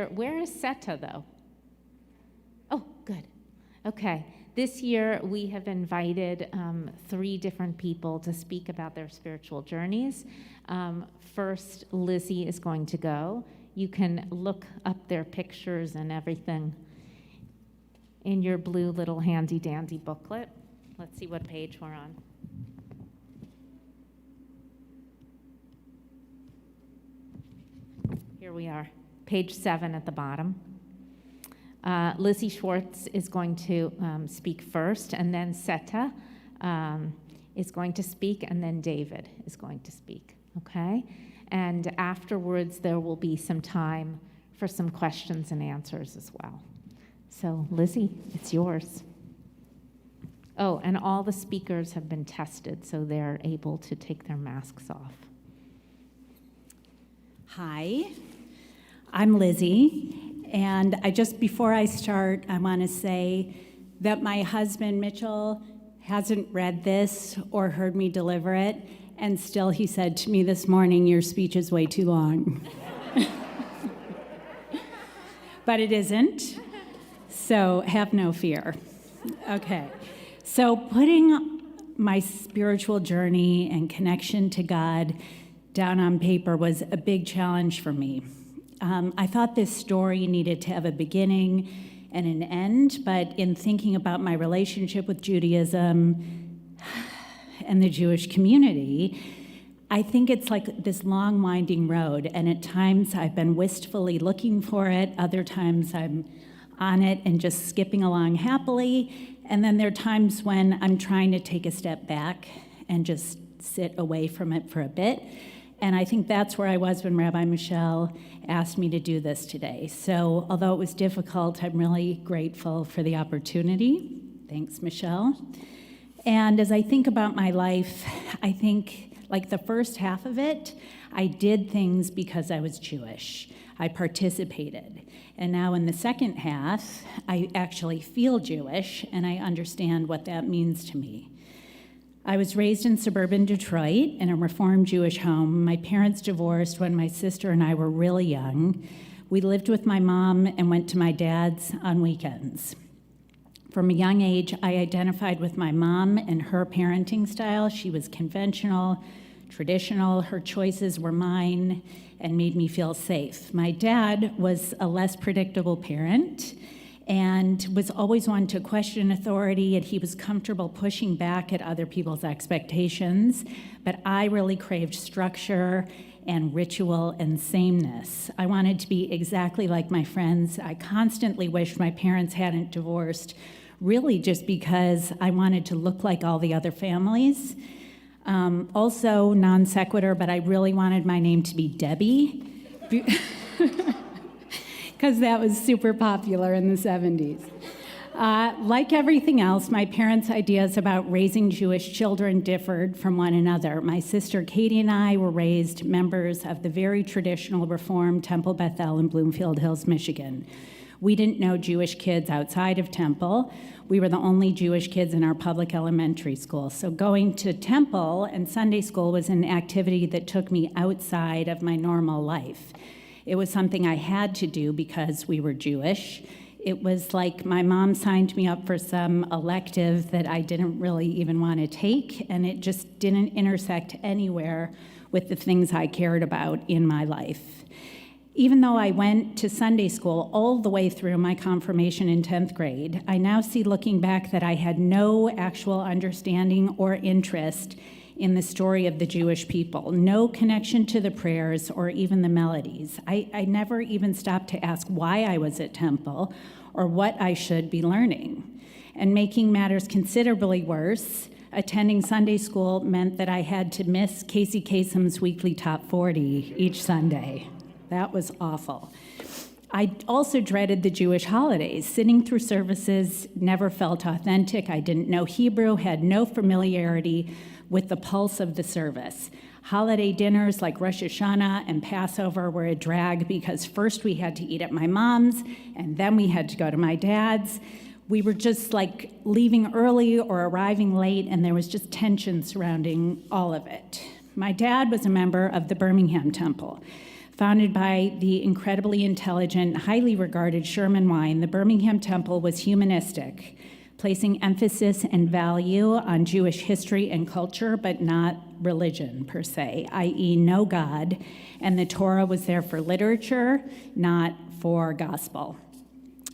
Where is Satta, though? Oh, good. Okay. This year, we have invited 3 different people to speak about their spiritual journeys. First, Lizzie is going to go. You can look up their pictures and everything in your blue little handy-dandy booklet. Let's see what page we're on. Here we are, page 7 at the bottom. Lizzie Schwartz is going to speak first, and then Satta is going to speak, and then David is going to speak, okay? And afterwards, there will be some time for some questions and answers as well. So, Lizzie, it's yours. Oh, and all the speakers have been tested, so they're able to take their masks off. Hi, I'm Lizzie, and before I start, I want to say that my husband, Mitchell, hasn't read this or heard me deliver it, and still he said to me this morning, "Your speech is way too long." But it isn't, so have no fear. Okay, so putting my spiritual journey and connection to God down on paper was a big challenge for me. I thought this story needed to have a beginning and an end, but in thinking about my relationship with Judaism and the Jewish community, I think it's like this long winding road, and at times I've been wistfully looking for it, other times I'm on it and just skipping along happily, and then there are times when I'm trying to take a step back and just sit away from it for a bit. And I think that's where I was when Rabbi Michelle asked me to do this today. So although it was difficult, I'm really grateful for the opportunity. Thanks, Michelle. And as I think about my life, I think like the first half of it, I did things because I was Jewish. I participated. And now in the second half, I actually feel Jewish, and I understand what that means to me. I was raised in suburban Detroit in a Reformed Jewish home. My parents divorced when my sister and I were really young. We lived with my mom and went to my dad's on weekends. From a young age, I identified with my mom and her parenting style. She was conventional, traditional. Her choices were mine and made me feel safe. My dad was a less predictable parent and was always one to question authority, and he was comfortable pushing back at other people's expectations. But I really craved structure and ritual and sameness. I wanted to be exactly like my friends. I constantly wished my parents hadn't divorced, really just because I wanted to look like all the other families. Also, non sequitur, but I really wanted my name to be Debbie. Because that was super popular in the 70s. Like everything else, my parents' ideas about raising Jewish children differed from one another. My sister Katie and I were raised members of the very traditional Reformed Temple Bethel in Bloomfield Hills, Michigan. We didn't know Jewish kids outside of Temple. We were the only Jewish kids in our public elementary school. So going to Temple and Sunday school was an activity that took me outside of my normal life. It was something I had to do because we were Jewish. It was like my mom signed me up for some elective that I didn't really even want to take, and it just didn't intersect anywhere with the things I cared about in my life. Even though I went to Sunday school all the way through my confirmation in 10th grade, I now see looking back that I had no actual understanding or interest in the story of the Jewish people, no connection to the prayers or even the melodies. I never even stopped to ask why I was at Temple or what I should be learning. And making matters considerably worse, attending Sunday school meant that I had to miss Casey Kasem's weekly top 40 each Sunday. That was awful. I also dreaded the Jewish holidays. Sitting through services never felt authentic. I didn't know Hebrew, had no familiarity with the pulse of the service. Holiday dinners like Rosh Hashanah and Passover were a drag because first we had to eat at my mom's and then we had to go to my dad's. We were just like leaving early or arriving late, and there was just tension surrounding all of it. My dad was a member of the Birmingham Temple. Founded by the incredibly intelligent, highly regarded Sherman Wine, the Birmingham Temple was humanistic, placing emphasis and value on Jewish history and culture, but not religion per se, i.e. no God, and the Torah was there for literature, not for gospel.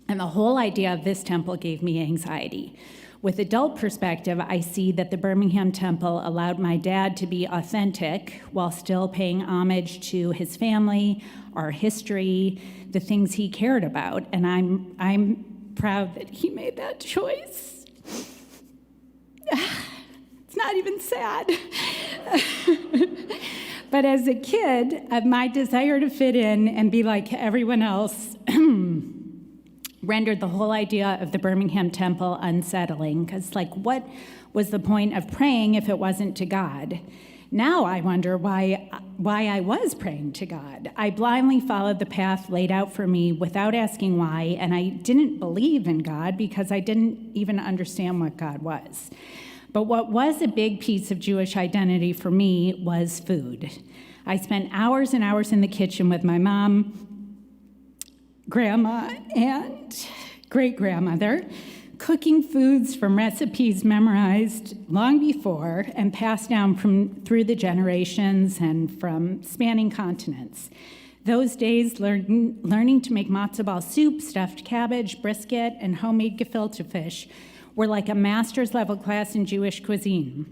And the whole idea of this temple gave me anxiety. With adult perspective, I see that the Birmingham Temple allowed my dad to be authentic while still paying homage to his family, our history, the things he cared about, and I'm proud that he made that choice. It's not even sad. But as a kid, my desire to fit in and be like everyone else rendered the whole idea of the Birmingham Temple unsettling, because what was the point of praying if it wasn't to God? Now I wonder why I was praying to God. I blindly followed the path laid out for me without asking why, and I didn't believe in God because I didn't even understand what God was. But what was a big piece of Jewish identity for me was food. I spent hours and hours in the kitchen with my mom, grandma, and great-grandmother, cooking foods from recipes memorized long before and passed down through the generations and from spanning continents. Those days, learning to make matzo ball soup, stuffed cabbage, brisket, and homemade gefilte fish were like a master's level class in Jewish cuisine.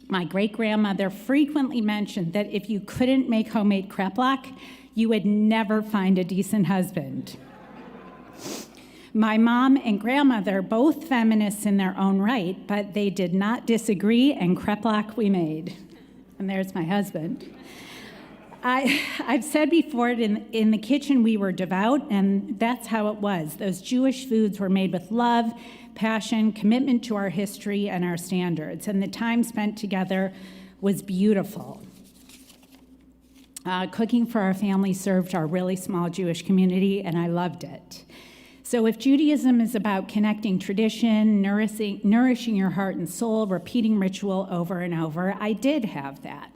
My great-grandmother frequently mentioned that if you couldn't make homemade kreplach, you would never find a decent husband. My mom and grandmother, both feminists in their own right, but they did not disagree, and kreplach we made. And there's my husband. I've said before, in the kitchen we were devout, and that's how it was. Those Jewish foods were made with love, passion, commitment to our history and our standards, and the time spent together was beautiful. Cooking for our family served our really small Jewish community, and I loved it. So if Judaism is about connecting tradition, nourishing your heart and soul, repeating ritual over and over, I did have that.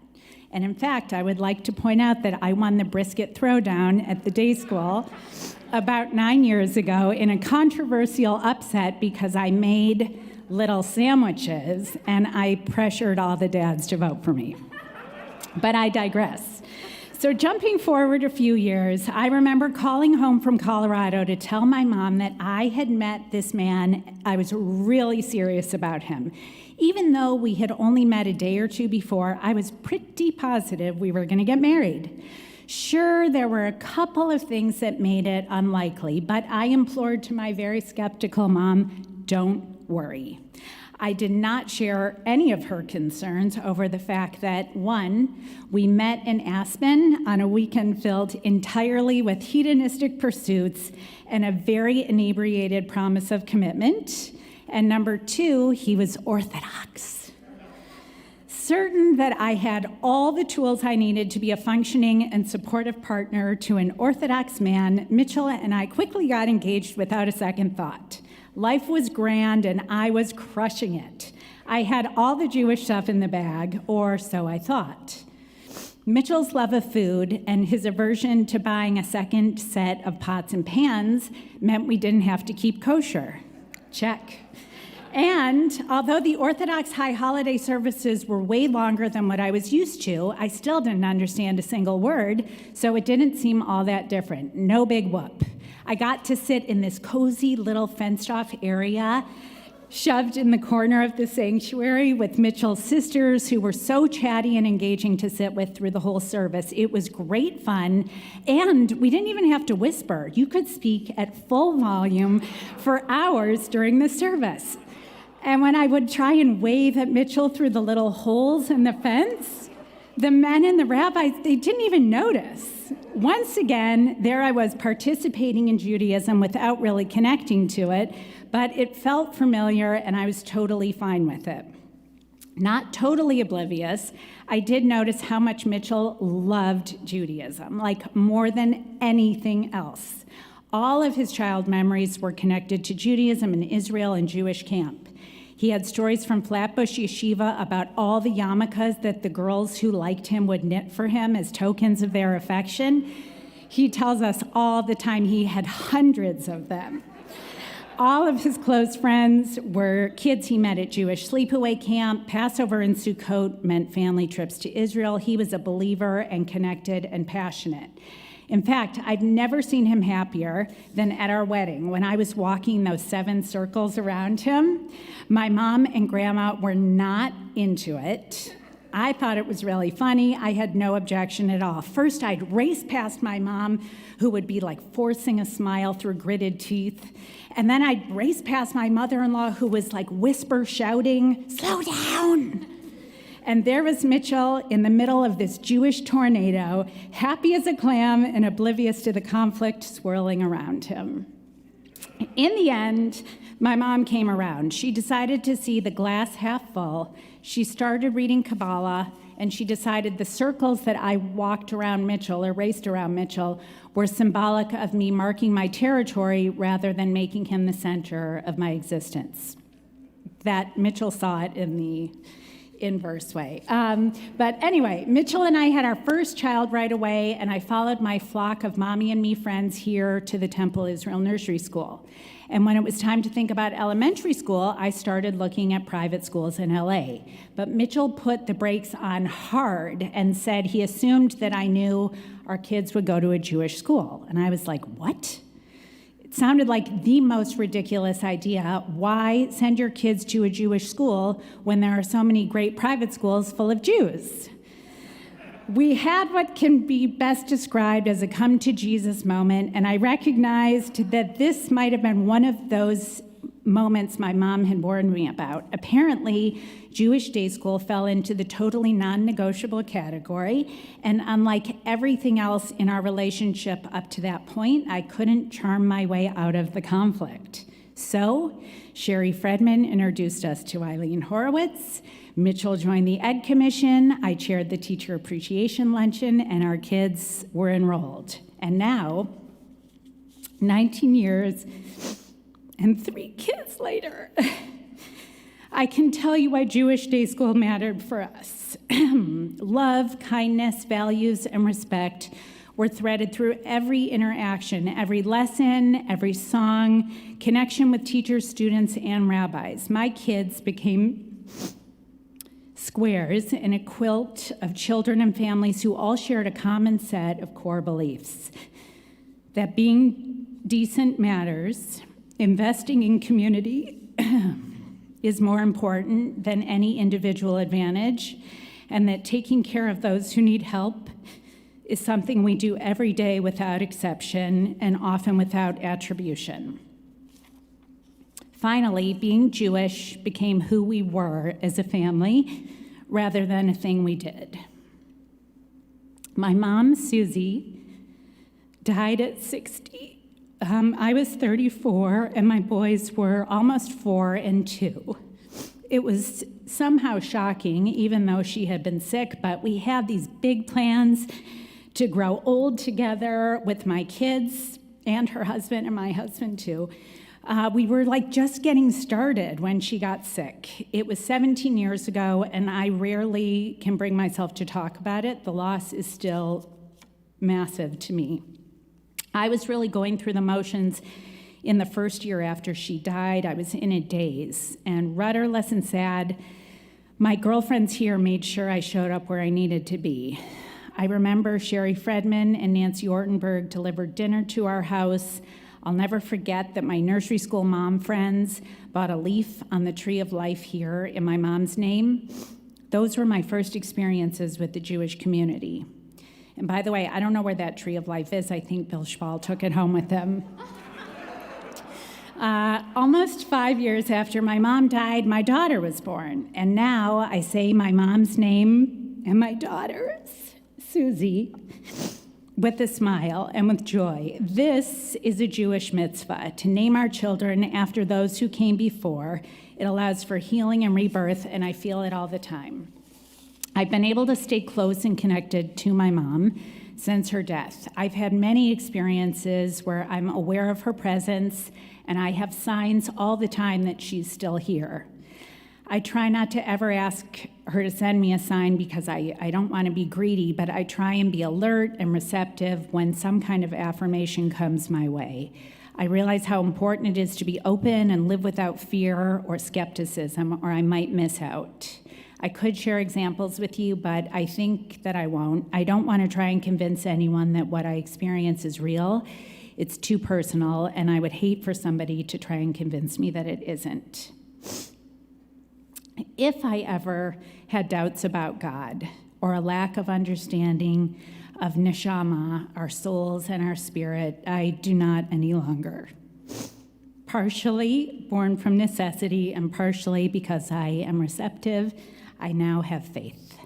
And in fact, I would like to point out that I won the brisket throwdown at the day school about 9 years ago in a controversial upset because I made little sandwiches and I pressured all the dads to vote for me. But I digress. So jumping forward a few years, I remember calling home from Colorado to tell my mom that I had met this man. I was really serious about him. Even though we had only met a day or two before, I was pretty positive we were going to get married. Sure, there were a couple of things that made it unlikely, but I implored to my very skeptical mom, don't worry. I did not share any of her concerns over the fact that, one, we met in Aspen on a weekend filled entirely with hedonistic pursuits and a very inebriated promise of commitment, and number two, he was Orthodox. Certain that I had all the tools I needed to be a functioning and supportive partner to an Orthodox man, Mitchell and I quickly got engaged without a second thought. Life was grand, and I was crushing it. I had all the Jewish stuff in the bag, or so I thought. Mitchell's love of food and his aversion to buying a second set of pots and pans meant we didn't have to keep kosher. Check. And although the Orthodox high holiday services were way longer than what I was used to, I still didn't understand a single word, so it didn't seem all that different. No big whoop. I got to sit in this cozy little fenced-off area, shoved in the corner of the sanctuary with Mitchell's sisters, who were so chatty and engaging to sit with through the whole service. It was great fun, and we didn't even have to whisper. You could speak at full volume for hours during the service. And when I would try and wave at Mitchell through the little holes in the fence, the men and the rabbis, they didn't even notice. Once again, there I was participating in Judaism without really connecting to it, but it felt familiar and I was totally fine with it. Not totally oblivious, I did notice how much Mitchell loved Judaism, like more than anything else. All of his child memories were connected to Judaism in Israel and Jewish camp. He had stories from Flatbush Yeshiva about all the yarmulkes that the girls who liked him would knit for him as tokens of their affection. He tells us all the time he had hundreds of them. All of his close friends were kids he met at Jewish sleepaway camp. Passover and Sukkot meant family trips to Israel. He was a believer and connected and passionate. In fact, I've never seen him happier than at our wedding when I was walking those 7 circles around him. My mom and grandma were not into it. I thought it was really funny. I had no objection at all. First, I'd race past my mom, who would be like forcing a smile through gritted teeth. And then I'd race past my mother-in-law, who was like whisper shouting, "Slow down!" And there was Mitchell in the middle of this Jewish tornado, happy as a clam and oblivious to the conflict swirling around him. In the end, my mom came around. She decided to see the glass half full. She started reading Kabbalah, and she decided the circles that I walked around Mitchell or raced around Mitchell were symbolic of me marking my territory rather than making him the center of my existence. That Mitchell saw it in the inverse way. But anyway, Mitchell and I had our first child right away, and I followed my flock of mommy and me friends here to the Temple Israel Nursery School. And when it was time to think about elementary school, I started looking at private schools in LA. But Mitchell put the brakes on hard and said he assumed that I knew our kids would go to a Jewish school. And I was like, what? It sounded like the most ridiculous idea. Why send your kids to a Jewish school when there are so many great private schools full of Jews? We had what can be best described as a come to Jesus moment, and I recognized that this might have been one of those moments my mom had warned me about. Apparently, Jewish day school fell into the totally non-negotiable category, and unlike everything else in our relationship up to that point, I couldn't charm my way out of the conflict. So, Sherry Fredman introduced us to Eileen Horowitz. Mitchell joined the Ed Commission. I chaired the Teacher Appreciation Luncheon, and our kids were enrolled. And now, 19 years and 3 kids later, I can tell you why Jewish day school mattered for us. Love, kindness, values, and respect were threaded through every interaction, every lesson, every song, connection with teachers, students, and rabbis. My kids became squares in a quilt of children and families who all shared a common set of core beliefs. That being decent matters, investing in community is more important than any individual advantage, and that taking care of those who need help is something we do every day without exception and often without attribution. Finally, being Jewish became who we were as a family rather than a thing we did. My mom, Susie, died at 60. I was 34, and my boys were almost 4 and 2. It was somehow shocking, even though she had been sick, but we had these big plans to grow old together with my kids and her husband and my husband too. We were like just getting started when she got sick. It was 17 years ago, and I rarely can bring myself to talk about it. The loss is still massive to me. I was really going through the motions in the first year after she died. I was in a daze, and rudderless and sad, my girlfriends here made sure I showed up where I needed to be. I remember Sherry Fredman and Nancy Ortenberg delivered dinner to our house. I'll never forget that my nursery school mom friends bought a leaf on the Tree of Life here in my mom's name. Those were my first experiences with the Jewish community. And by the way, I don't know where that Tree of Life is. I think Bill Schwal took it home with him. Almost 5 years after my mom died, my daughter was born. And now I say my mom's name and my daughter's, Susie, with a smile and with joy. This is a Jewish mitzvah, to name our children after those who came before. It allows for healing and rebirth, and I feel it all the time. I've been able to stay close and connected to my mom since her death. I've had many experiences where I'm aware of her presence, and I have signs all the time that she's still here. I try not to ever ask her to send me a sign because I don't want to be greedy, but I try and be alert and receptive when some kind of affirmation comes my way. I realize how important it is to be open and live without fear or skepticism, or I might miss out. I could share examples with you, but I think that I won't. I don't want to try and convince anyone that what I experience is real. It's too personal, and I would hate for somebody to try and convince me that it isn't. If I ever had doubts about God or a lack of understanding of neshama, our souls and our spirit, I do not any longer. Partially born from necessity and partially because I am receptive, I now have faith.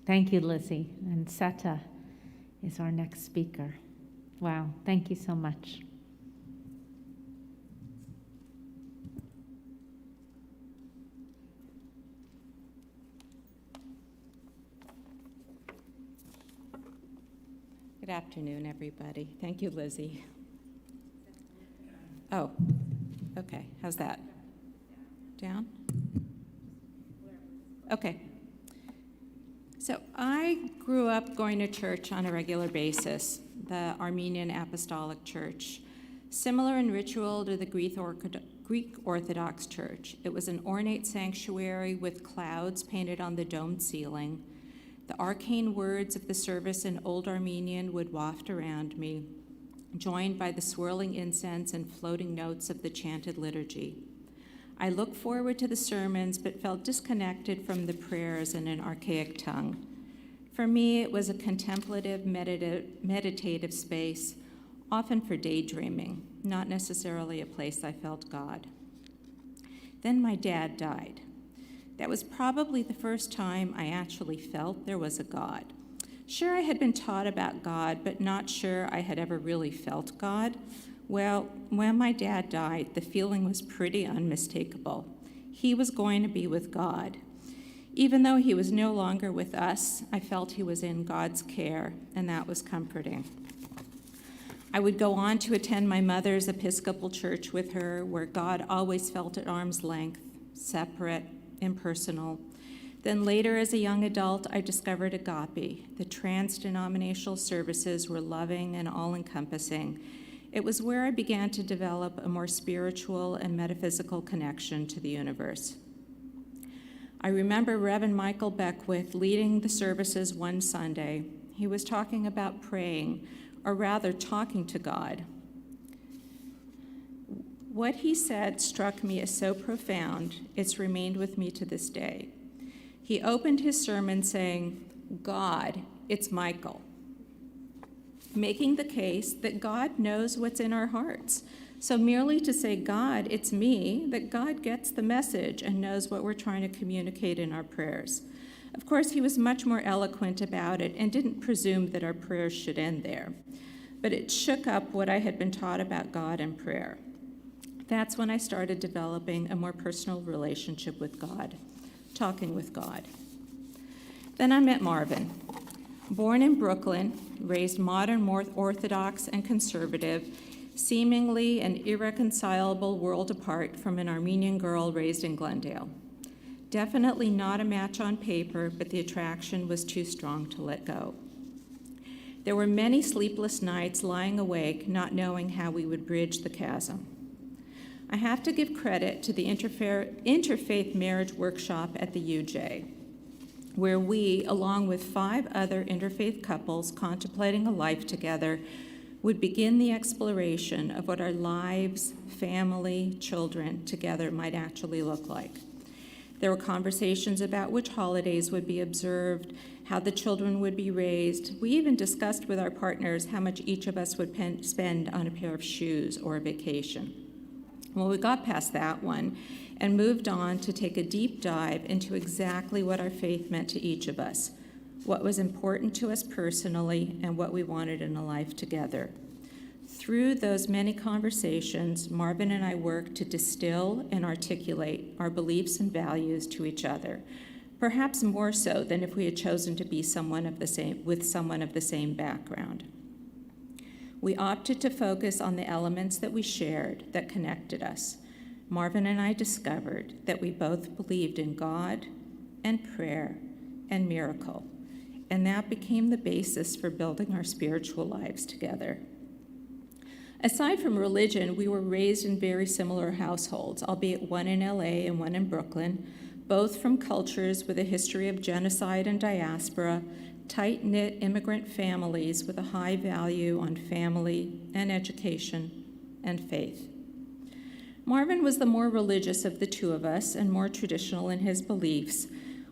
Thank you, Lizzie. And Satta is our next speaker. Wow, thank you so much. Good afternoon, everybody. Thank you, Lizzie. Oh, okay. How's that? Down? Okay. So I grew up going to church on a regular basis, the Armenian Apostolic Church, similar in ritual to the Greek Orthodox Church. It was an ornate sanctuary with clouds painted on the domed ceiling. The arcane words of the service in Old Armenian would waft around me, joined by the swirling incense and floating notes of the chanted liturgy. I looked forward to the sermons, but felt disconnected from the prayers in an archaic tongue. For me, it was a contemplative, meditative space, often for daydreaming, not necessarily a place I felt God. Then my dad died. That was probably the first time I actually felt there was a God. Sure, I had been taught about God, but not sure I had ever really felt God. Well, when my dad died, the feeling was pretty unmistakable. He was going to be with God. Even though he was no longer with us, I felt he was in God's care, and that was comforting. I would go on to attend my mother's Episcopal church with her, where God always felt at arm's length, separate, impersonal. Then later, as a young adult, I discovered Agape. The trans-denominational services were loving and all-encompassing. It was where I began to develop a more spiritual and metaphysical connection to the universe. I remember Reverend Michael Beckwith leading the services one Sunday. He was talking about praying, or rather talking to God. What he said struck me as so profound, it's remained with me to this day. He opened his sermon saying, "God, it's Michael," making the case that God knows what's in our hearts. So merely to say, "God, it's me," that God gets the message and knows what we're trying to communicate in our prayers. Of course, he was much more eloquent about it and didn't presume that our prayers should end there. But it shook up what I had been taught about God and prayer. That's when I started developing a more personal relationship with God, talking with God. Then I met Marvin. Born in Brooklyn, raised modern, more Orthodox and conservative, seemingly an irreconcilable world apart from an Armenian girl raised in Glendale. Definitely not a match on paper, but the attraction was too strong to let go. There were many sleepless nights lying awake, not knowing how we would bridge the chasm. I have to give credit to the Interfaith Marriage Workshop at the UJ, where we, along with 5 other interfaith couples contemplating a life together, would begin the exploration of what our lives, family, children together might actually look like. There were conversations about which holidays would be observed, how the children would be raised. We even discussed with our partners how much each of us would spend on a pair of shoes or a vacation. Well, we got past that one and moved on to take a deep dive into exactly what our faith meant to each of us, what was important to us personally, and what we wanted in a life together. Through those many conversations, Marvin and I worked to distill and articulate our beliefs and values to each other, perhaps more so than if we had chosen to be with someone of the same background. We opted to focus on the elements that we shared that connected us. Marvin and I discovered that we both believed in God and prayer and miracle, and that became the basis for building our spiritual lives together. Aside from religion, we were raised in very similar households, albeit one in LA and one in Brooklyn, both from cultures with a history of genocide and diaspora, tight-knit immigrant families with a high value on family and education and faith. Marvin was the more religious of the two of us and more traditional in his beliefs,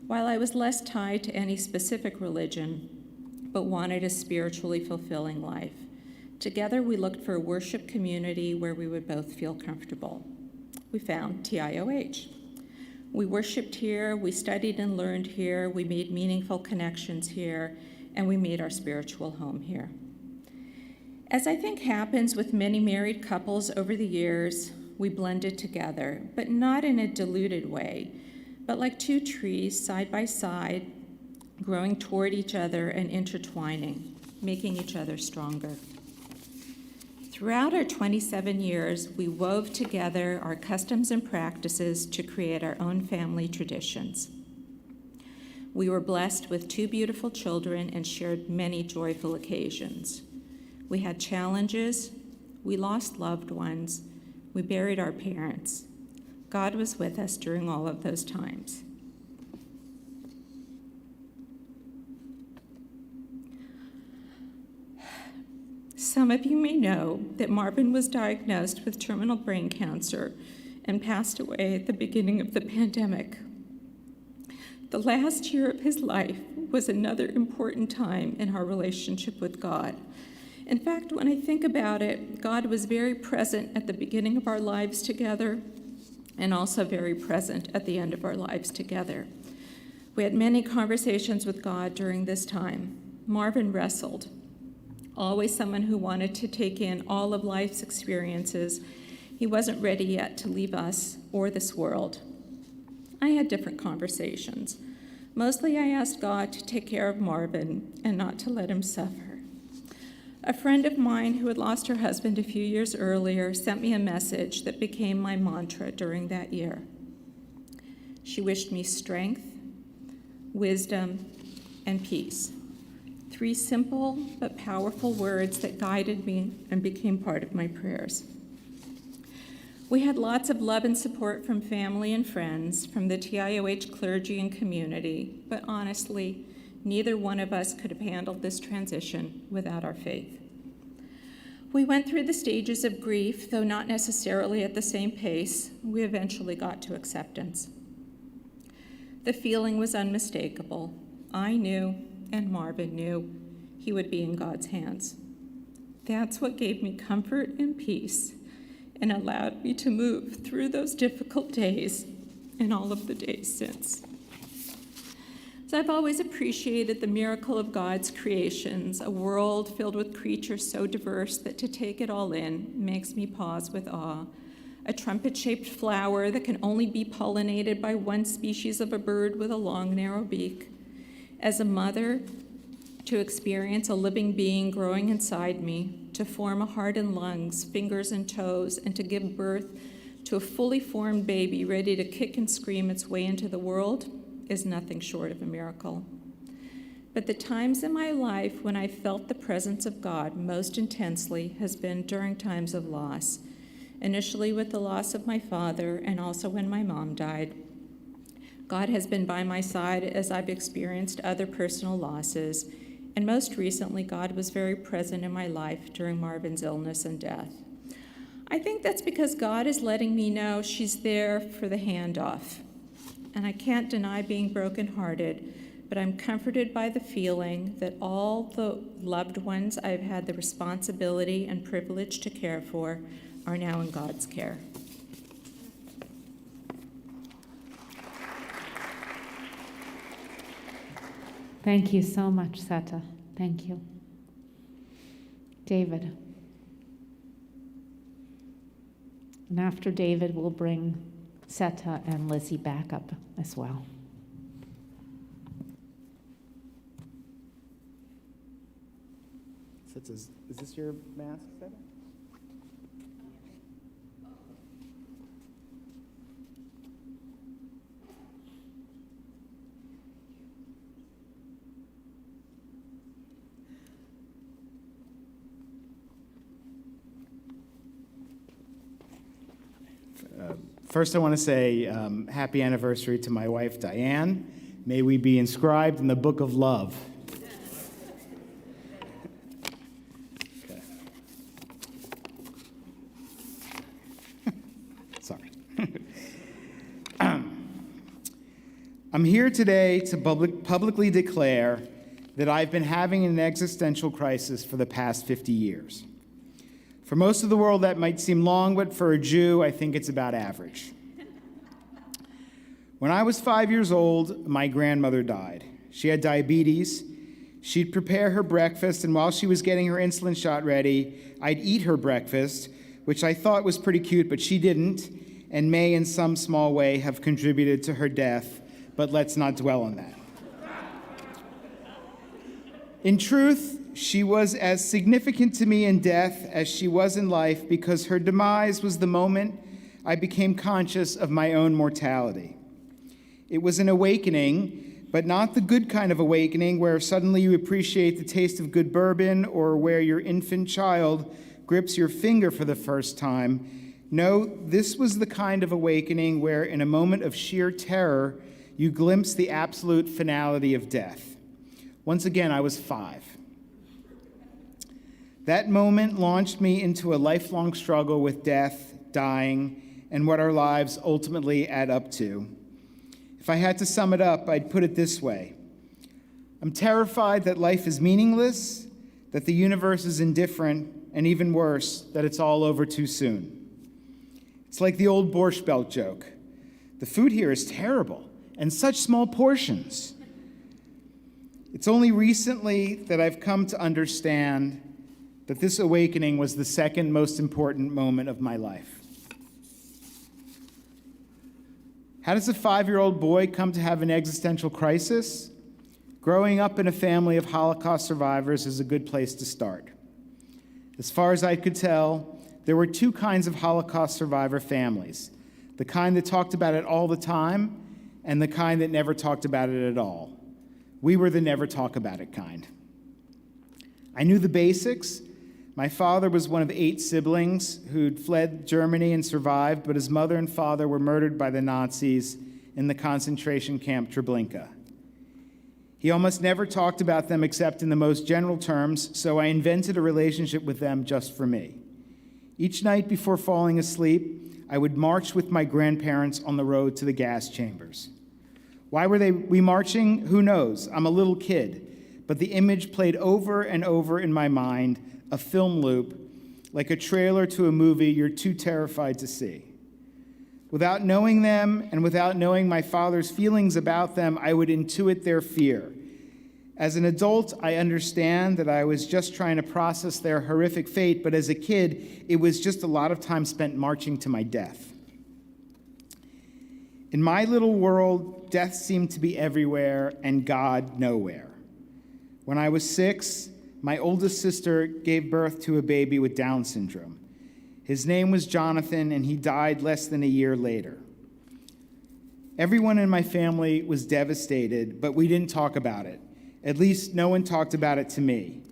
while I was less tied to any specific religion, but wanted a spiritually fulfilling life. Together, we looked for a worship community where we would both feel comfortable. We found TIOH. We worshiped here, we studied and learned here, we made meaningful connections here, and we made our spiritual home here. As I think happens with many married couples over the years, we blended together, but not in a diluted way, but like two trees side by side, growing toward each other and intertwining, making each other stronger. Throughout our 27 years, we wove together our customs and practices to create our own family traditions. We were blessed with 2 beautiful children and shared many joyful occasions. We had challenges, we lost loved ones, we buried our parents. God was with us during all of those times. Some of you may know that Marvin was diagnosed with terminal brain cancer and passed away at the beginning of the pandemic. The last year of his life was another important time in our relationship with God. In fact, when I think about it, God was very present at the beginning of our lives together and also very present at the end of our lives together. We had many conversations with God during this time. Marvin wrestled, always someone who wanted to take in all of life's experiences. He wasn't ready yet to leave us or this world. I had different conversations. Mostly I asked God to take care of Marvin and not to let him suffer. A friend of mine who had lost her husband a few years earlier sent me a message that became my mantra during that year. She wished me strength, wisdom, and peace. 3 simple but powerful words that guided me and became part of my prayers. We had lots of love and support from family and friends, from the TIOH clergy and community, but honestly, neither one of us could have handled this transition without our faith. We went through the stages of grief, though not necessarily at the same pace. We eventually got to acceptance. The feeling was unmistakable. I knew, and Marvin knew, he would be in God's hands. That's what gave me comfort and peace and allowed me to move through those difficult days and all of the days since. So I've always appreciated the miracle of God's creations, a world filled with creatures so diverse that to take it all in makes me pause with awe. A trumpet-shaped flower that can only be pollinated by one species of a bird with a long, narrow beak. As a mother, to experience a living being growing inside me, to form a heart and lungs, fingers and toes, and to give birth to a fully formed baby ready to kick and scream its way into the world is nothing short of a miracle. But the times in my life when I felt the presence of God most intensely has been during times of loss, initially with the loss of my father and also when my mom died. God has been by my side as I've experienced other personal losses, and most recently, God was very present in my life during Marvin's illness and death. I think that's because God is letting me know she's there for the handoff. And I can't deny being brokenhearted, but I'm comforted by the feeling that all the loved ones I've had the responsibility and privilege to care for are now in God's care. Thank you so much, Satta. Thank you. David. And after David, we'll bring Satta and Lizzie back up as well. Is this your mask, Satta? First, I want to say happy anniversary to my wife, Diane. May we be inscribed in the book of love. Okay. Sorry. I'm here today to publicly declare that I've been having an existential crisis for the past 50 years. For most of the world, that might seem long, but for a Jew, I think it's about average. When I was 5 years old, my grandmother died. She had diabetes. She'd prepare her breakfast, and while she was getting her insulin shot ready, I'd eat her breakfast, which I thought was pretty cute, but she didn't, and may in some small way have contributed to her death, but let's not dwell on that. In truth, she was as significant to me in death as she was in life, because her demise was the moment I became conscious of my own mortality. It was an awakening, but not the good kind of awakening where suddenly you appreciate the taste of good bourbon or where your infant child grips your finger for the first time. No, this was the kind of awakening where in a moment of sheer terror, you glimpse the absolute finality of death. Once again, I was 5. That moment launched me into a lifelong struggle with death, dying, and what our lives ultimately add up to. If I had to sum it up, I'd put it this way. I'm terrified that life is meaningless, that the universe is indifferent, and even worse, that it's all over too soon. It's like the old Borscht Belt joke. The food here is terrible, and such small portions. It's only recently that I've come to understand that this awakening was the second most important moment of my life. How does a 5-year-old boy come to have an existential crisis? Growing up in a family of Holocaust survivors is a good place to start. As far as I could tell, there were 2 kinds of Holocaust survivor families: the kind that talked about it all the time and the kind that never talked about it at all. We were the never talk about it kind. I knew the basics. My father was one of 8 siblings who'd fled Germany and survived, but his mother and father were murdered by the Nazis in the concentration camp Treblinka. He almost never talked about them except in the most general terms, so I invented a relationship with them just for me. Each night before falling asleep, I would march with my grandparents on the road to the gas chambers. Why were we marching? Who knows? I'm a little kid, but the image played over and over in my mind, a film loop, like a trailer to a movie you're too terrified to see. Without knowing them and without knowing my father's feelings about them, I would intuit their fear. As an adult, I understand that I was just trying to process their horrific fate, but as a kid, it was just a lot of time spent marching to my death. In my little world, death seemed to be everywhere and God nowhere. When I was 6, my oldest sister gave birth to a baby with Down syndrome. His name was Jonathan, and he died less than a year later. Everyone in my family was devastated, but we didn't talk about it. At least no one talked about it to me.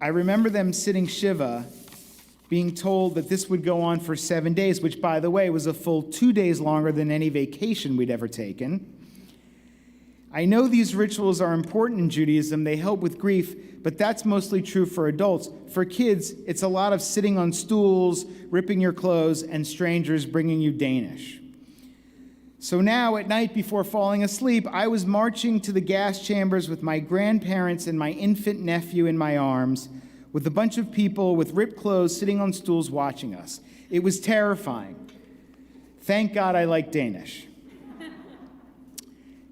I remember them sitting Shiva, being told that this would go on for 7 days, which, by the way, was a full 2 days longer than any vacation we'd ever taken. I know these rituals are important in Judaism. They help with grief, but that's mostly true for adults. For kids, it's a lot of sitting on stools, ripping your clothes, and strangers bringing you Danish. So now, at night before falling asleep, I was marching to the gas chambers with my grandparents and my infant nephew in my arms, with a bunch of people with ripped clothes sitting on stools watching us. It was terrifying. Thank God I like Danish.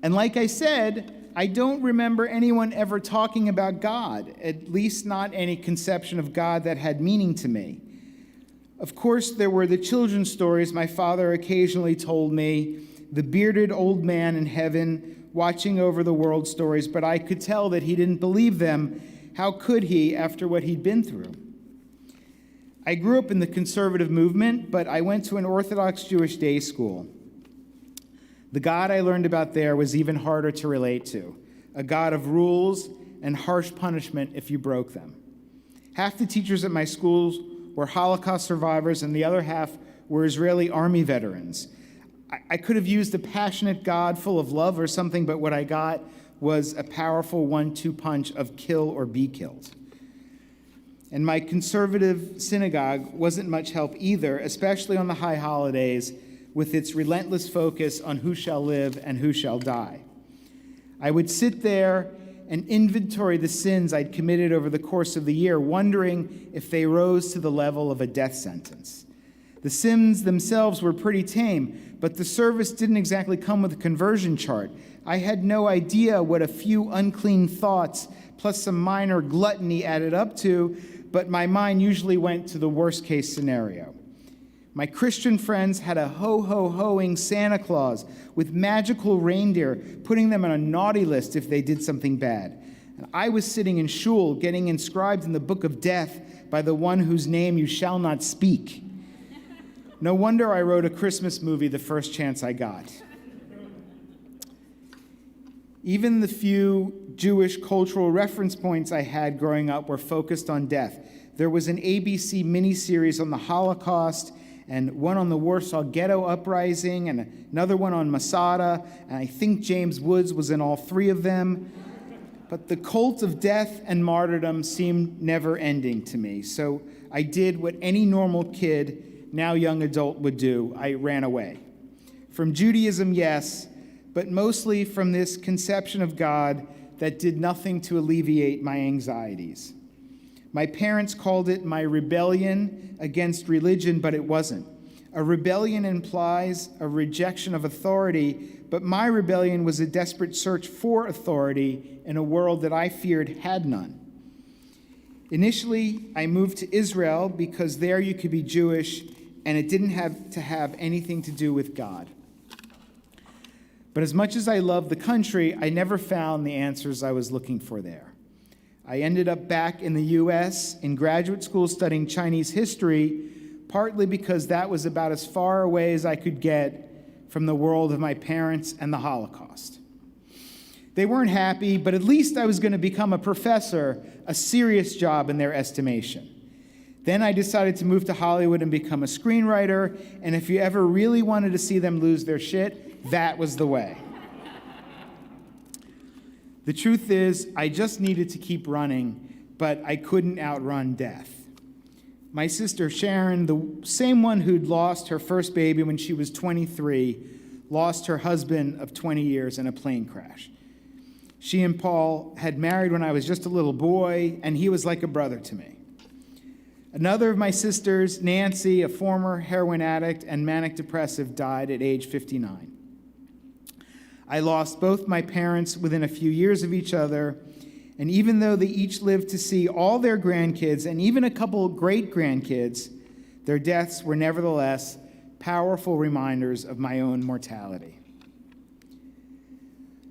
And like I said, I don't remember anyone ever talking about God, at least not any conception of God that had meaning to me. Of course, there were the children's stories my father occasionally told me, the bearded old man in heaven watching over the world stories, but I could tell that he didn't believe them. How could he after what he'd been through? I grew up in the conservative movement, but I went to an Orthodox Jewish day school. The God I learned about there was even harder to relate to, a God of rules and harsh punishment if you broke them. Half the teachers at my schools were Holocaust survivors, and the other half were Israeli army veterans. I could have used a passionate God full of love or something, but what I got was a powerful 1-2 punch of kill or be killed. And my conservative synagogue wasn't much help either, especially on the high holidays, with its relentless focus on who shall live and who shall die. I would sit there and inventory the sins I'd committed over the course of the year, wondering if they rose to the level of a death sentence. The sins themselves were pretty tame, but the service didn't exactly come with a conversion chart. I had no idea what a few unclean thoughts plus some minor gluttony added up to, but my mind usually went to the worst case scenario. My Christian friends had a ho-ho-hoing Santa Claus with magical reindeer, putting them on a naughty list if they did something bad. And I was sitting in shul, getting inscribed in the book of death by the one whose name you shall not speak. No wonder I wrote a Christmas movie the first chance I got. Even the few Jewish cultural reference points I had growing up were focused on death. There was an ABC miniseries on the Holocaust, and one on the Warsaw Ghetto Uprising, and another one on Satta, and I think James Woods was in all three of them. But the cult of death and martyrdom seemed never ending to me, so I did what any normal kid, now young adult, would do. I ran away. From Judaism, yes, but mostly from this conception of God that did nothing to alleviate my anxieties. My parents called it my rebellion against religion, but it wasn't. A rebellion implies a rejection of authority, but my rebellion was a desperate search for authority in a world that I feared had none. Initially, I moved to Israel because there you could be Jewish, and it didn't have to have anything to do with God. But as much as I loved the country, I never found the answers I was looking for there. I ended up back in the U.S. in graduate school studying Chinese history, partly because that was about as far away as I could get from the world of my parents and the Holocaust. They weren't happy, but at least I was going to become a professor, a serious job in their estimation. Then I decided to move to Hollywood and become a screenwriter, and if you ever really wanted to see them lose their shit, that was the way. The truth is, I just needed to keep running, but I couldn't outrun death. My sister Sharon, the same one who'd lost her first baby when she was 23, lost her husband of 20 years in a plane crash. She and Paul had married when I was just a little boy, and he was like a brother to me. Another of my sisters, Nancy, a former heroin addict and manic depressive, died at age 59. I lost both my parents within a few years of each other, and even though they each lived to see all their grandkids and even a couple great-grandkids, their deaths were nevertheless powerful reminders of my own mortality.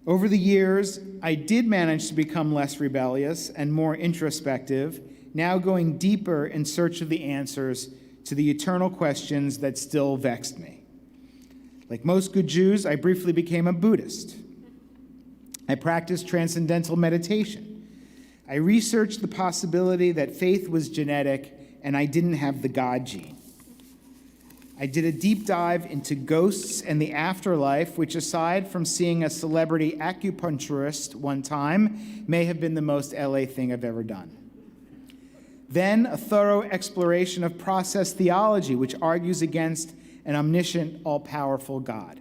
Over the years, I did manage to become less rebellious and more introspective, now going deeper in search of the answers to the eternal questions that still vexed me. Like most good Jews, I briefly became a Buddhist. I practiced transcendental meditation. I researched the possibility that faith was genetic and I didn't have the God gene. I did a deep dive into ghosts and the afterlife, which, aside from seeing a celebrity acupuncturist one time, may have been the most LA thing I've ever done. Then a thorough exploration of process theology, which argues against an omniscient, all-powerful God.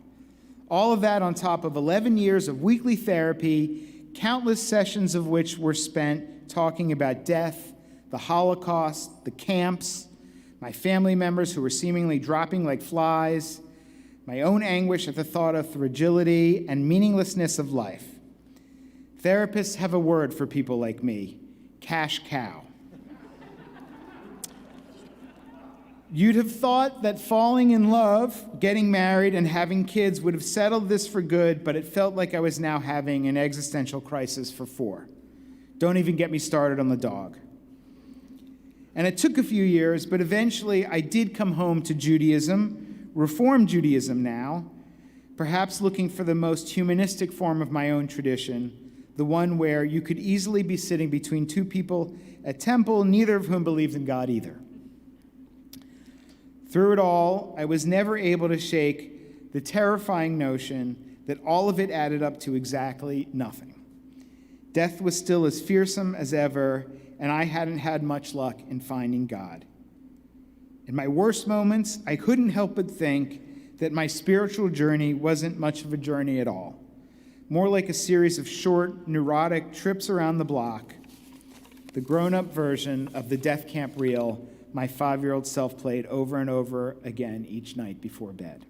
All of that on top of 11 years of weekly therapy, countless sessions of which were spent talking about death, the Holocaust, the camps, my family members who were seemingly dropping like flies, my own anguish at the thought of fragility and meaninglessness of life. Therapists have a word for people like me: cash cow. You'd have thought that falling in love, getting married, and having kids would have settled this for good, but it felt like I was now having an existential crisis for 4. Don't even get me started on the dog. And it took a few years, but eventually I did come home to Judaism, Reformed Judaism now, perhaps looking for the most humanistic form of my own tradition, the one where you could easily be sitting between two people at temple, neither of whom believed in God either. Through it all, I was never able to shake the terrifying notion that all of it added up to exactly nothing. Death was still as fearsome as ever, and I hadn't had much luck in finding God. In my worst moments, I couldn't help but think that my spiritual journey wasn't much of a journey at all, more like a series of short, neurotic trips around the block, the grown-up version of the death camp reel my 5-year-old self played over and over again each night before bed.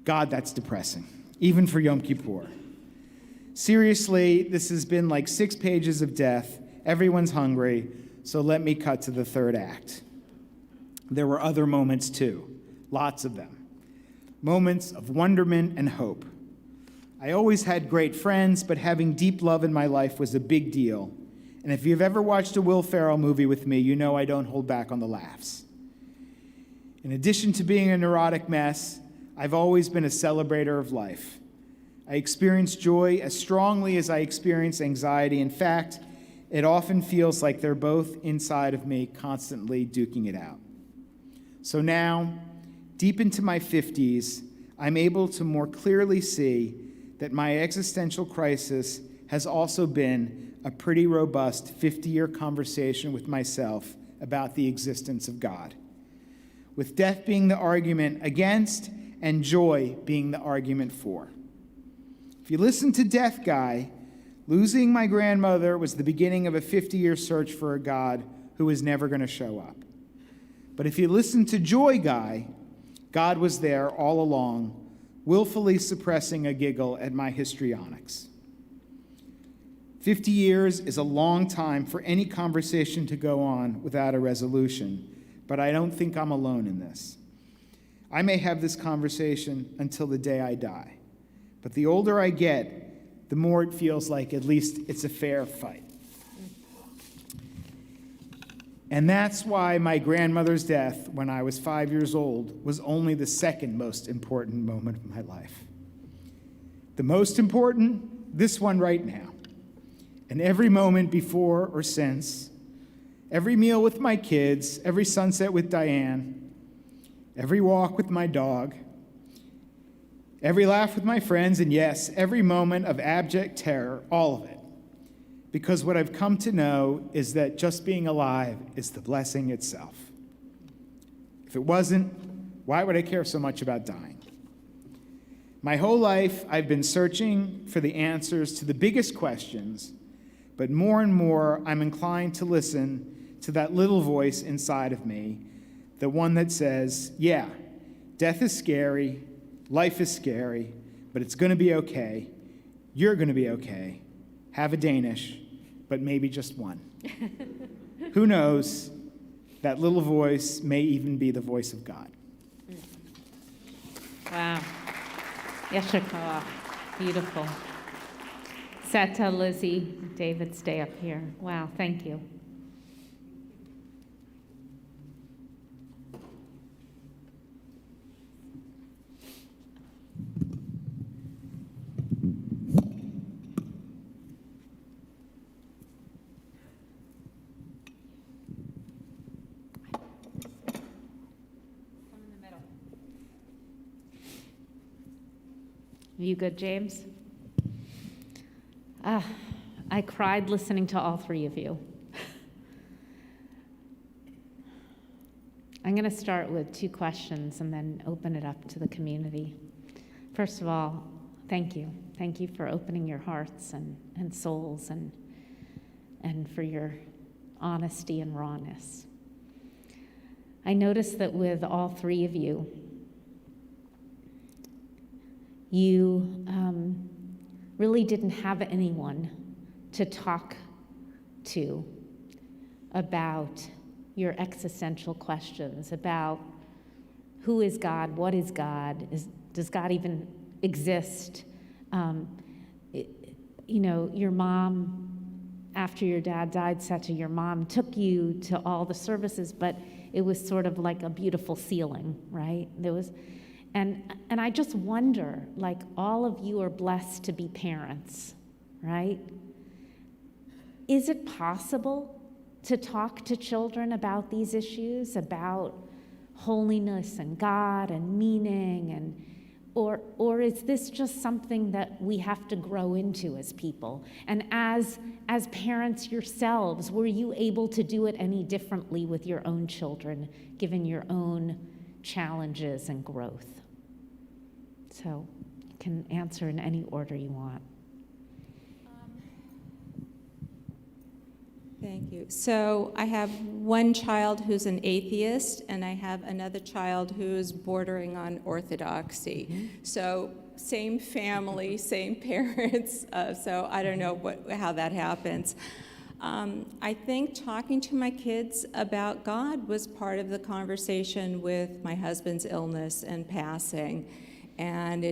God, that's depressing, even for Yom Kippur. Seriously, this has been like 6 pages of death. Everyone's hungry, so let me cut to the third act. There were other moments too, lots of them. Moments of wonderment and hope. I always had great friends, but having deep love in my life was a big deal. And if you've ever watched a Will Ferrell movie with me, you know I don't hold back on the laughs. In addition to being a neurotic mess, I've always been a celebrator of life. I experience joy as strongly as I experience anxiety. In fact, it often feels like they're both inside of me, constantly duking it out. So now, deep into my 50s, I'm able to more clearly see that my existential crisis has also been a pretty robust 50-year conversation with myself about the existence of God, with death being the argument against and joy being the argument for. If you listen to Death Guy, losing my grandmother was the beginning of a 50-year search for a God who was never going to show up. But if you listen to Joy Guy, God was there all along, willfully suppressing a giggle at my histrionics. 50 years is a long time for any conversation to go on without a resolution, but I don't think I'm alone in this. I may have this conversation until the day I die, but the older I get, the more it feels like at least it's a fair fight. And that's why my grandmother's death when I was 5 years old was only the second most important moment of my life. The most important, this one right now. And every moment before or since, every meal with my kids, every sunset with Diane, every walk with my dog, every laugh with my friends, and yes, every moment of abject terror, all of it. Because what I've come to know is that just being alive is the blessing itself. If it wasn't, why would I care so much about dying? My whole life, I've been searching for the answers to the biggest questions, but more and more, I'm inclined to listen to that little voice inside of me, the one that says, yeah, death is scary, life is scary, but it's going to be okay. You're going to be okay. Have a Danish, but maybe just one. Who knows? That little voice may even be the voice of God. Wow. Yeshua. Beautiful. Satta, Lizzie, David, stay up here. Wow, thank you. You good, James? I cried listening to all three of you. I'm going to start with 2 questions and then open it up to the community. First of all, thank you. Thank you for opening your hearts and souls and for your honesty and rawness. I noticed that with all 3 of you, you really didn't have anyone to talk to about your existential questions, about who is God, what is God, does God even exist? Your mom after your dad died, Satta, your mom took you to all the services, but it was sort of like a beautiful ceiling, right? There was, and I just wonder, like, all of you are blessed to be parents, right? Is it possible to talk to children about these issues, about holiness and God and meaning, and or is this just something that we have to grow into as people? And as parents yourselves, were you able to do it any differently with your own children, given your own challenges and growth? So you can answer in any order you want. Thank you. So I have one child who's an atheist, and I have another child who's bordering on orthodoxy. Mm-hmm. So same family, same parents. So I don't know how that happens. I think talking to my kids about God was part of the conversation with my husband's illness and passing. And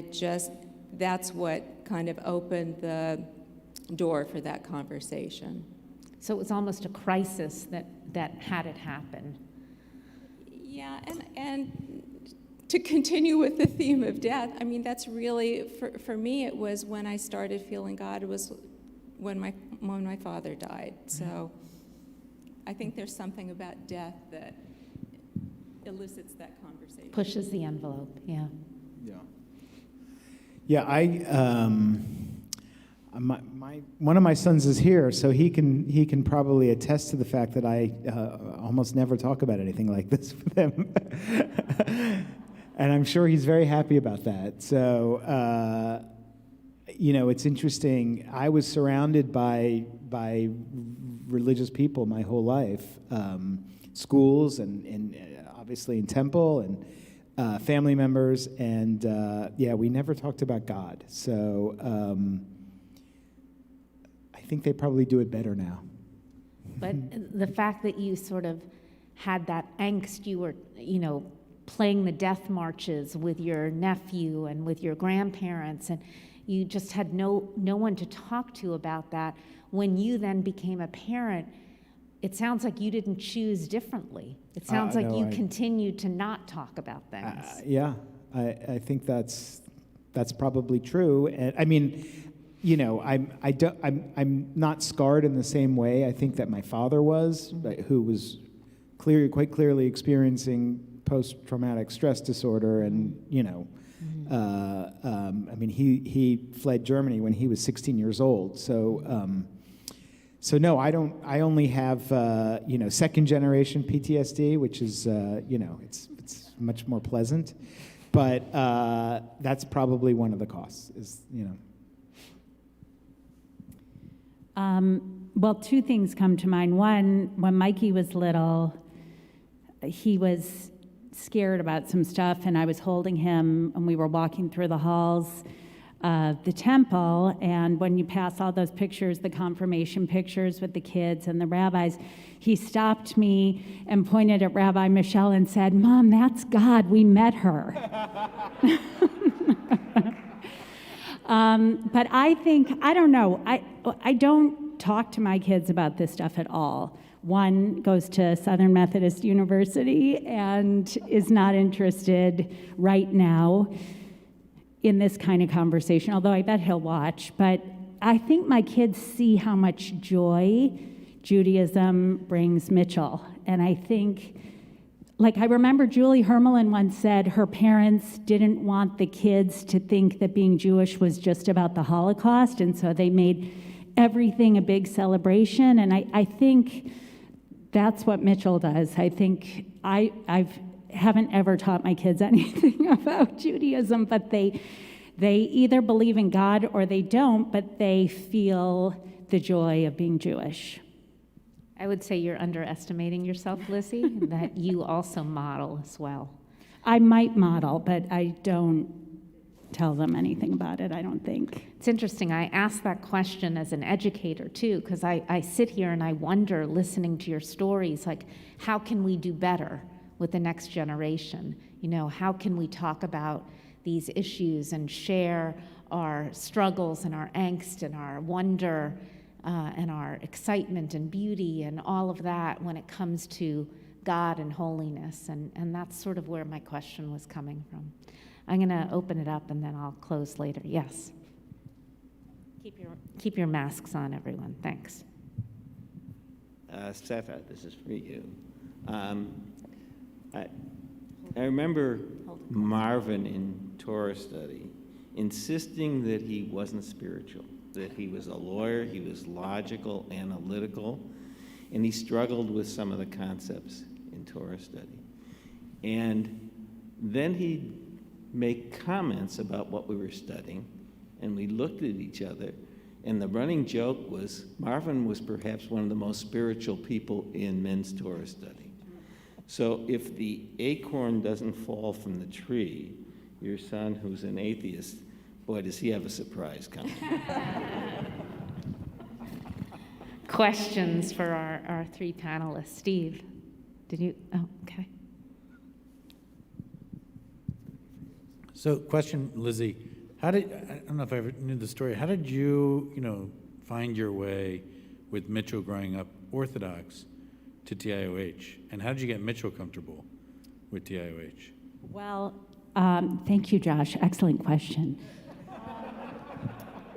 that's what kind of opened the door for that conversation. So it was almost a crisis that had it happen. Yeah, and to continue with the theme of death, I mean, that's really, for me, it was when I started feeling God, it was when my father died. So I think there's something about death that elicits that conversation. Pushes the envelope, yeah. Yeah, one of my sons is here, so he can probably attest to the fact that I almost never talk about anything like this with him, and I'm sure he's very happy about that. So, it's interesting. I was surrounded by religious people my whole life, schools and obviously in temple and family members, and we never talked about God. So. I think they probably do it better now. But the fact that you sort of had that angst, you were, playing the death marches with your nephew and with your grandparents, and you just had no one to talk to about that. When you then became a parent, it sounds like you didn't choose differently. It sounds like you continued to not talk about things. Yeah, I think that's probably true. And I mean, I'm not scarred in the same way I think that my father was, who was quite clearly experiencing post-traumatic stress disorder, and I mean he fled Germany when he was 16 years old. So no, I don't. I only have second generation PTSD, which is it's much more pleasant, but that's probably one of the costs. Well, two things come to mind. One, when Mikey was little, he was scared about some stuff, and I was holding him, and we were walking through the halls of the temple, and when you pass all those pictures, the confirmation pictures with the kids and the rabbis, he stopped me and pointed at Rabbi Michelle and said, "Mom, that's God. We met her." But I think, I don't know, I don't talk to my kids about this stuff at all. One goes to Southern Methodist University and is not interested right now in this kind of conversation, although I bet he'll watch. But I think my kids see how much joy Judaism brings Mitchell. And I think, I remember Julie Hermelin once said her parents didn't want the kids to think that being Jewish was just about the Holocaust, and so they made everything a big celebration. And I think that's what Mitchell does. I think I haven't ever taught my kids anything about Judaism, but they either believe in God or they don't, but they feel the joy of being Jewish. I would say you're underestimating yourself, Lizzie, that you also model as well. I might model, but I don't tell them anything about it, I don't think. It's interesting. I ask that question as an educator, too, because I sit here and I wonder, listening to your stories, how can we do better with the next generation? How can we talk about these issues and share our struggles and our angst and our wonder and our excitement and beauty and all of that when it comes to God and holiness. And that's sort of where my question was coming from. I'm going to open it up and then I'll close later. Yes. Keep your masks on, everyone. Thanks. Satta, this is for you. I remember Marvin in Torah study insisting that he wasn't spiritual, that he was a lawyer, he was logical, analytical, and he struggled with some of the concepts in Torah study. And then he'd make comments about what we were studying, and we looked at each other, and the running joke was Marvin was perhaps one of the most spiritual people in men's Torah study. So if the acorn doesn't fall from the tree, your son, who's an atheist, boy, does he have a surprise coming. Questions for our three panelists. Steve, did you? Oh, okay. So, question, Lizzie, I don't know if I ever knew the story. How did you, find your way with Mitchell growing up Orthodox to TIOH? And how did you get Mitchell comfortable with TIOH? Well, thank you, Josh. Excellent question.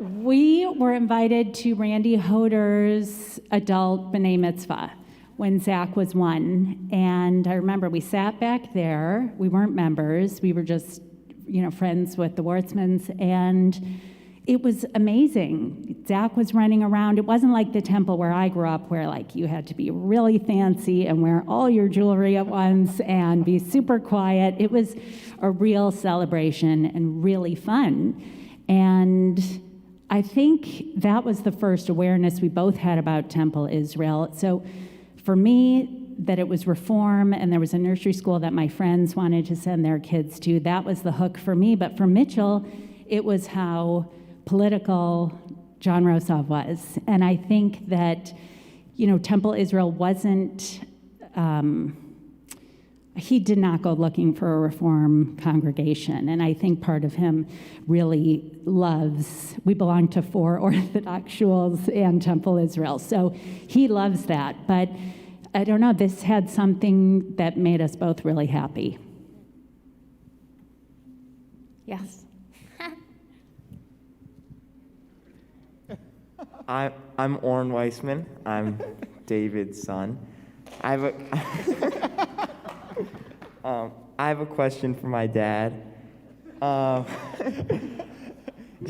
We were invited to Randy Hoder's adult B'nai Mitzvah when Zach was 1. And I remember we sat back there. We weren't members. We were just, friends with the Wartzmans. And it was amazing. Zach was running around. It wasn't like the temple where I grew up, where you had to be really fancy and wear all your jewelry at once and be super quiet. It was a real celebration and really fun. And I think that was the first awareness we both had about Temple Israel. So for me, that it was Reform and there was a nursery school that my friends wanted to send their kids to, that was the hook for me. But for Mitchell, it was how political John Rosov was. And I think that, Temple Israel wasn't, he did not go looking for a Reform congregation. And I think part of him really loves, we belong to 4 Orthodox shuls and Temple Israel. So he loves that. But I don't know, this had something that made us both really happy. Yes. I'm Orrin Weissman. I'm David's son. I have a question for my dad. You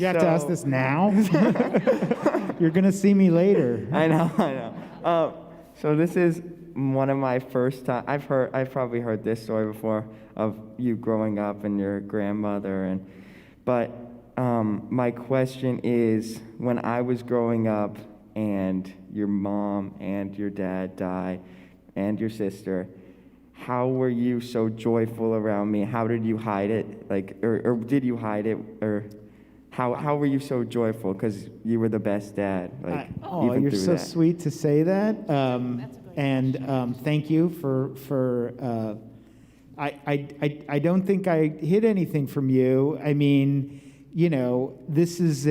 have to ask this now? You're going to see me later. I know. So this is one of my first time. I've probably heard this story before of you growing up and your grandmother, but my question is, when I was growing up and your mom and your dad died and your sister, how were you so joyful around me? How did you hide it? Or did you hide it? Or how were you so joyful? Because you were the best dad. You're so sweet to say that. And thank you for I don't think I hid anything from you. I mean, this is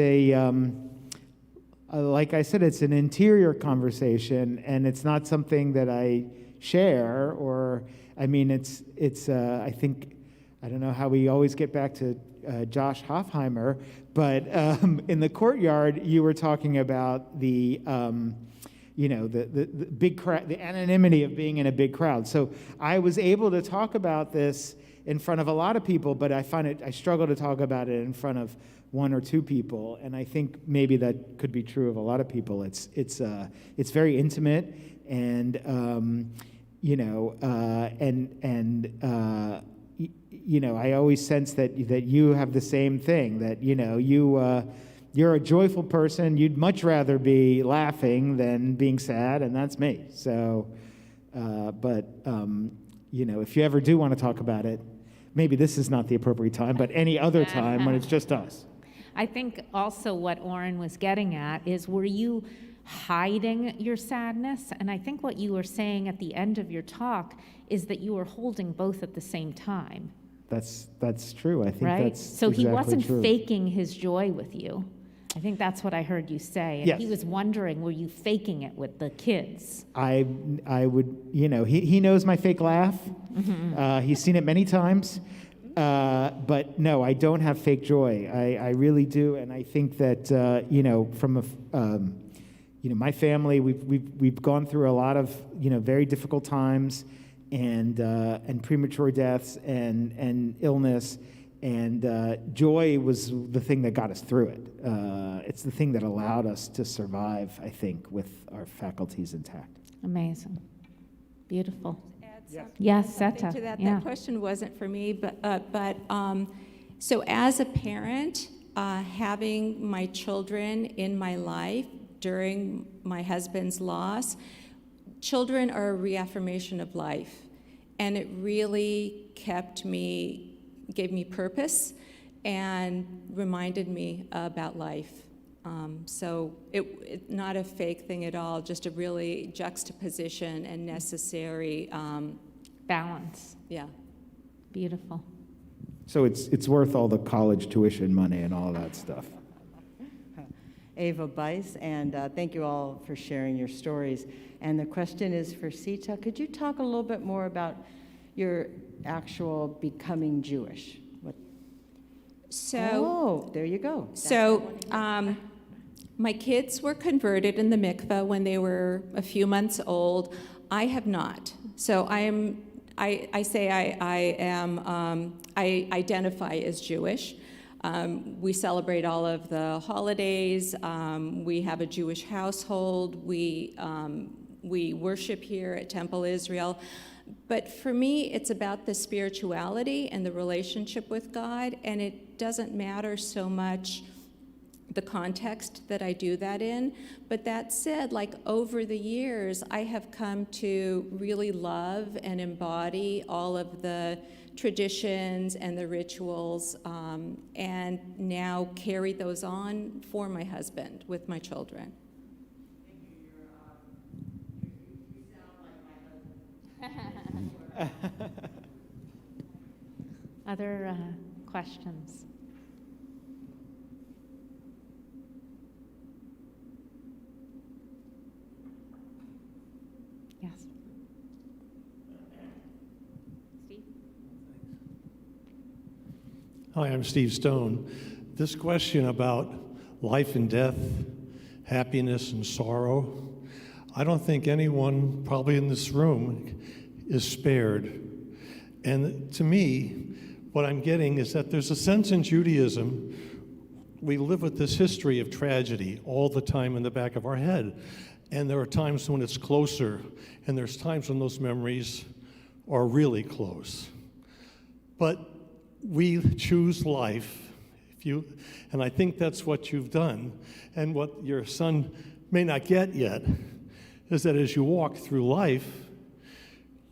like I said, it's an interior conversation, and it's not something that I share, or, I mean, it's I think, I don't know how we always get back to Josh Hoffheimer, but in the courtyard, you were talking about the big crowd, the anonymity of being in a big crowd. So I was able to talk about this in front of a lot of people, but I struggle to talk about it in front of 1 or 2 people, and I think maybe that could be true of a lot of people. It's very intimate, and I always sense that you have the same thing, that you're a joyful person. You'd much rather be laughing than being sad, and that's me. So, if you ever do want to talk about it, maybe this is not the appropriate time, but any other time when it's just us. I think also what Orrin was getting at is, were you hiding your sadness? And I think what you were saying at the end of your talk is that you were holding both at the same time. That's true. I think right? that's so exactly he wasn't true. faking his joy with you. I think that's what I heard you say. And Yes. he was wondering, were you faking it with the kids? I would, he knows my fake laugh. He's seen it many times. But no, I don't have fake joy. I really do. And I think that, from my family, we've gone through a lot of, very difficult times and premature deaths and illness. And joy was the thing that got us through it. It's the thing that allowed us to survive, I think, with our faculties intact. Amazing. Beautiful. Add Yes, something Satta. to that. Yeah. That question wasn't for me, but so as a parent, having my children in my life during my husband's loss, children are a reaffirmation of life, and it really gave me purpose and reminded me about life. So it not a fake thing at all, just a really juxtaposition and necessary, Balance. yeah. Beautiful. So it's worth all the college tuition money and all that stuff. Ava Bice, and thank you all for sharing your stories. And the question is for Sita. Could you talk a little bit more about your actual becoming Jewish? So, there you go. my kids were converted in the mikveh when they were a few months old. I have not. So I identify as Jewish. We celebrate all of the holidays. We have a Jewish household. We worship here at Temple Israel. But for me, it's about the spirituality and the relationship with God, and it doesn't matter so much the context that I do that in. But that said, like over the years, I have come to really love and embody all of the traditions and the rituals, and now carry those on for my husband with my children. Other questions? Yes. Steve? Hi, I'm Steve Stone. This question about life and death, happiness and sorrow, I don't think anyone probably in this room is spared. And to me, what I'm getting is that there's a sense in Judaism, we live with this history of tragedy all the time in the back of our head. And there are times when it's closer, and there's times when those memories are really close. But we choose life, and I think that's what you've done. And what your son may not get yet is that as you walk through life,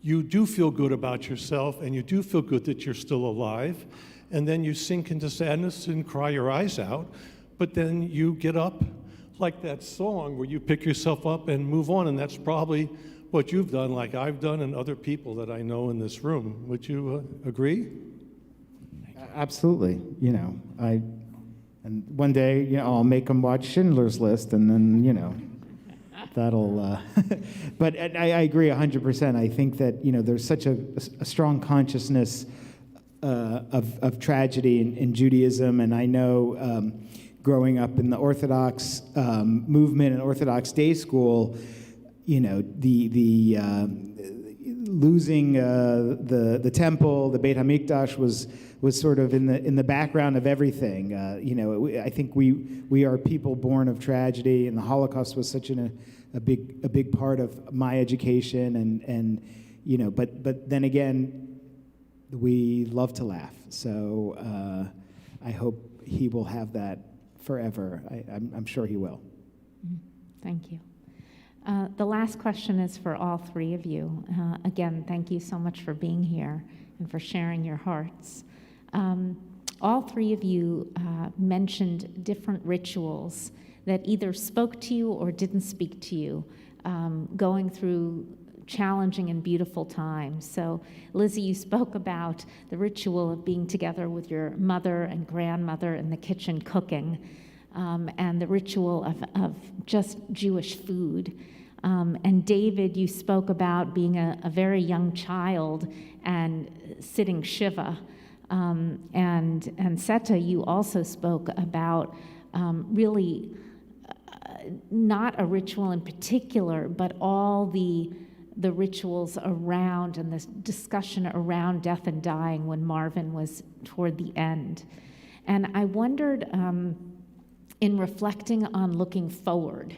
you do feel good about yourself, and you do feel good that you're still alive, and then you sink into sadness and cry your eyes out, but then you get up like that song where you pick yourself up and move on, and that's probably what you've done, like I've done, and other people that I know in this room. Would you agree? Absolutely. And one day, I'll make them watch Schindler's List, and then, that'll. But I agree 100%. I think that there's such a strong consciousness of tragedy in Judaism, and I know growing up in the Orthodox movement and Orthodox day school, the losing the temple, the Beit HaMikdash was sort of in the background of everything. I think we are people born of tragedy, and the Holocaust was such a big part of my education, and but then again, we love to laugh. So I hope he will have that forever. I'm sure he will. Thank you. The last question is for all three of you. Again, thank you so much for being here and for sharing your hearts. All three of you mentioned different rituals that either spoke to you or didn't speak to you, going through challenging and beautiful times. So, Lizzie, you spoke about the ritual of being together with your mother and grandmother in the kitchen cooking. and the ritual of just Jewish food. And David, you spoke about being a very young child and sitting Shiva. And Satta, you also spoke about really not a ritual in particular, but all the rituals around and this discussion around death and dying when Marvin was toward the end. And I wondered, in reflecting on looking forward,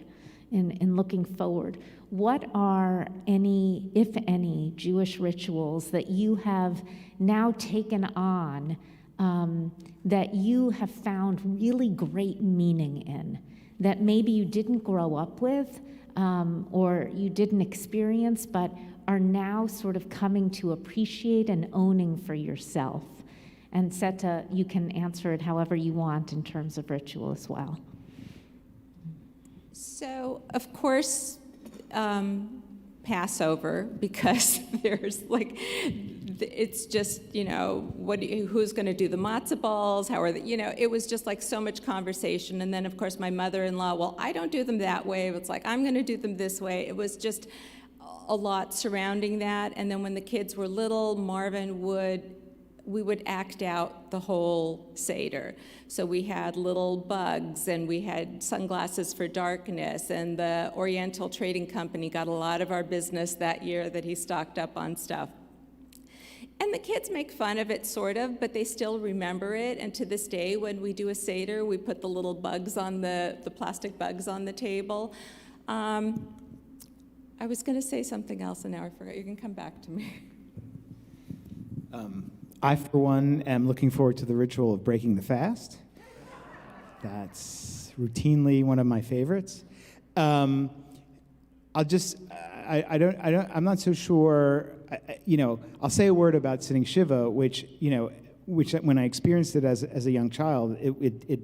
in looking forward, what are any, if any, Jewish rituals that you have now taken on that you have found really great meaning in, that maybe you didn't grow up with or you didn't experience, but are now sort of coming to appreciate and owning for yourself? And Satta, you can answer it however you want in terms of ritual as well. So, of course, Passover, because there's like, it's just, who's going to do the matzah balls? How are it was just like so much conversation. And then, of course, my mother-in-law, well, I don't do them that way. It's like, I'm going to do them this way. It was just a lot surrounding that. And then when the kids were little, we would act out the whole Seder. So we had little bugs, and we had sunglasses for darkness, and the Oriental Trading Company got a lot of our business that year that he stocked up on stuff. And the kids make fun of it, sort of, but they still remember it. And to this day, when we do a Seder, we put the little bugs on the plastic bugs on the table. I was going to say something else, and now I forgot. You can come back to me. I, for one, am looking forward to the ritual of breaking the fast. That's routinely one of my favorites. I'm not so sure. I'll say a word about sitting Shiva, which when I experienced it as a young child, it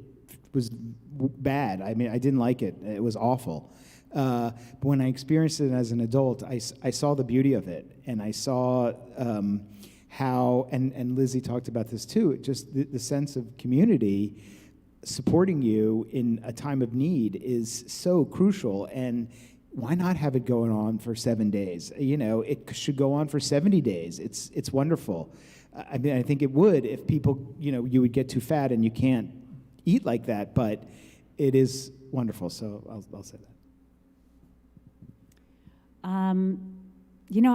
was bad. I mean, I didn't like it. It was awful. But when I experienced it as an adult, I saw the beauty of it, and I saw how, and Lizzie talked about this too, just the sense of community supporting you in a time of need is so crucial. And why not have it going on for 7 days? It should go on for 70 days. It's wonderful. I mean, I think it would if people, you would get too fat and you can't eat like that, but it is wonderful. So I'll say that.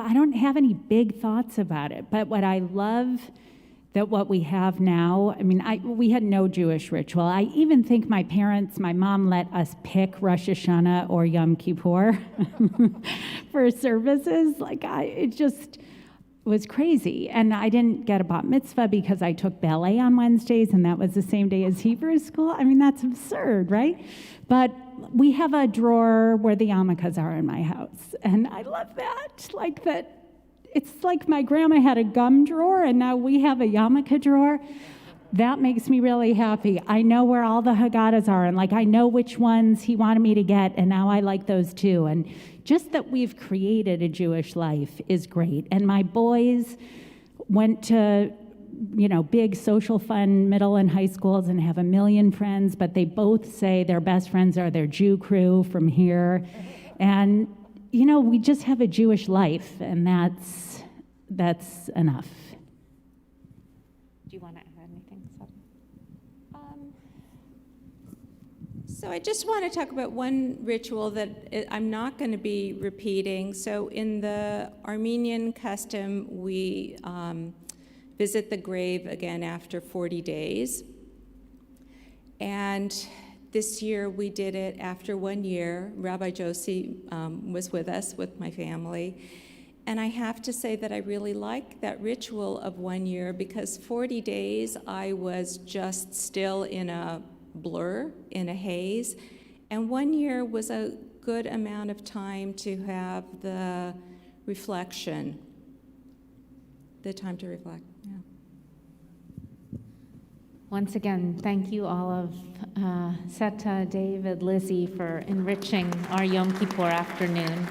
I don't have any big thoughts about it, but what I love that what we have now, we had no Jewish ritual. I even think my mom let us pick Rosh Hashanah or Yom Kippur for services. It just was crazy. And I didn't get a bat mitzvah because I took ballet on Wednesdays, and that was the same day as Hebrew school. That's absurd, right? But we have a drawer where the yarmulkes are in my house, and I love that. It's like my grandma had a gum drawer, and now we have a yarmulke drawer. That makes me really happy. I know where all the Haggadahs are, and I know which ones he wanted me to get, and now I like those too. And just that we've created a Jewish life is great. And my boys went to big social fun middle and high schools and have a million friends, but they both say their best friends are their Jew crew from here. And, we just have a Jewish life, and that's enough. Do you want to add anything, Satta? So I just want to talk about one ritual that I'm not going to be repeating. So in the Armenian custom, we visit the grave again after 40 days. And this year we did it after 1 year. Rabbi Josie was with us, with my family. And I have to say that I really like that ritual of 1 year, because 40 days I was just still in a blur, in a haze. And 1 year was a good amount of time to have the reflection, the time to reflect. Yeah. Once again, thank you all of Satta, David, Lizzie for enriching our Yom Kippur afternoon.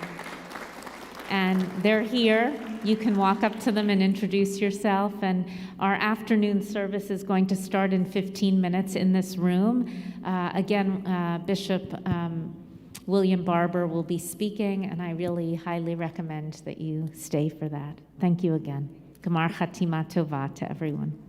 And they're here. You can walk up to them and introduce yourself. And our afternoon service is going to start in 15 minutes in this room. Again, Bishop William Barber will be speaking, and I really highly recommend that you stay for that. Thank you again. Gemar Chatima Tova to everyone.